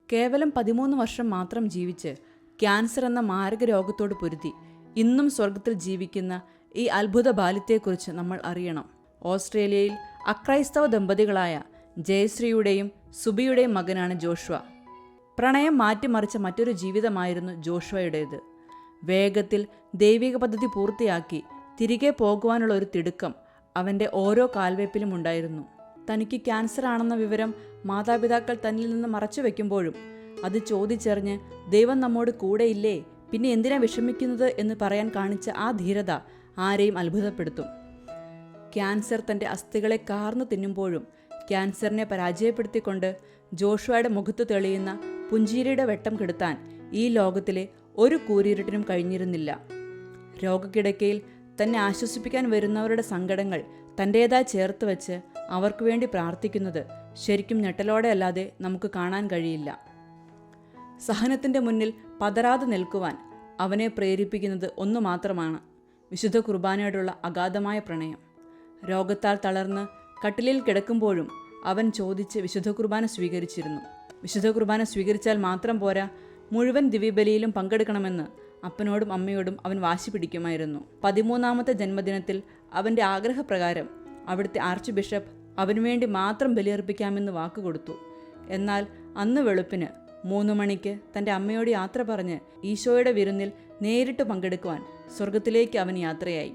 കേവലം 13 വർഷം മാത്രം ജീവിച്ച് ക്യാൻസർ എന്ന മാരക രോഗത്തോട് പൊരുതി ഇന്നും സ്വർഗത്തിൽ ജീവിക്കുന്ന ഈ അത്ഭുത ബാല്യത്തെക്കുറിച്ച് നമ്മൾ അറിയണം. ഓസ്ട്രേലിയയിൽ അക്രൈസ്തവ ദമ്പതികളായ ജയശ്രീയുടെയും സുബിയുടെയും മകനാണ് ജോഷ്വ. പ്രണയം മാറ്റിമറിച്ച മറ്റൊരു ജീവിതമായിരുന്നു ജോഷ്വയുടേത്. വേഗത്തിൽ ദൈവിക പദ്ധതി പൂർത്തിയാക്കി തിരികെ പോകുവാനുള്ള ഒരു തിടുക്കം അവൻ്റെ ഓരോ കാൽവെപ്പിലും ഉണ്ടായിരുന്നു. തനിക്ക് ക്യാൻസർ ആണെന്ന വിവരം മാതാപിതാക്കൾ തന്നിൽ നിന്ന് മറച്ചു വയ്ക്കുമ്പോഴും അത് ചോദിച്ചറിഞ്ഞ് ദൈവം നമ്മോട് കൂടെയില്ലേ, പിന്നെ എന്തിനാ വിഷമിക്കുന്നത് എന്ന് പറയാൻ കാണിച്ച ആ ധീരത ആരെയും അത്ഭുതപ്പെടുത്തും. ക്യാൻസർ തൻ്റെ അസ്ഥികളെ കാർന്നു തിന്നുമ്പോഴും ക്യാൻസറിനെ പരാജയപ്പെടുത്തിക്കൊണ്ട് ജോഷ്വയുടെ മുഖത്ത് തെളിയുന്ന പുഞ്ചിരിയുടെ വെട്ടം കെടുത്താൻ ഈ ലോകത്തിലെ ഒരു കൂരിരുട്ടിനും കഴിഞ്ഞിരുന്നില്ല. രോഗക്കിടക്കയിൽ തന്നെ ആശ്വസിപ്പിക്കാൻ വരുന്നവരുടെ സങ്കടങ്ങൾ തൻ്റേതായി ചേർത്ത് വെച്ച് അവർക്ക് വേണ്ടി പ്രാർത്ഥിക്കുന്നത് ശരിക്കും ഞെട്ടലോടെ അല്ലാതെ നമുക്ക് കാണാൻ കഴിയില്ല. സഹനത്തിൻ്റെ മുന്നിൽ പതറാതെ നിൽക്കുവാൻ അവനെ പ്രേരിപ്പിക്കുന്നത് ഒന്നു മാത്രമാണ്: വിശുദ്ധ കുർബാനയോടുള്ള അഗാധമായ പ്രണയം. രോഗത്താൽ തളർന്ന് കട്ടിലിൽ കിടക്കുമ്പോഴും അവൻ ചോദിച്ച് വിശുദ്ധ കുർബാന സ്വീകരിച്ചിരുന്നു. വിശുദ്ധ കുർബാന സ്വീകരിച്ചാൽ മാത്രം പോരാ, മുഴുവൻ ദിവ്യബലിയിലും പങ്കെടുക്കണമെന്ന് അപ്പനോടും അമ്മയോടും അവൻ വാശി പിടിക്കുമായിരുന്നു. 13ാമത്തെ ജന്മദിനത്തിൽ അവൻ്റെ ആഗ്രഹപ്രകാരം അവിടുത്തെ ആർച്ച് ബിഷപ്പ് അവനു വേണ്ടി മാത്രം ബലിയർപ്പിക്കാമെന്ന് വാക്കുകൊടുത്തു. എന്നാൽ അന്ന് വെളുപ്പിന് 3 മണിക്ക് തൻ്റെ അമ്മയോട് യാത്ര പറഞ്ഞ് ഈശോയുടെ വിരുന്നിൽ നേരിട്ട് പങ്കെടുക്കുവാൻ സ്വർഗത്തിലേക്ക് അവൻ യാത്രയായി.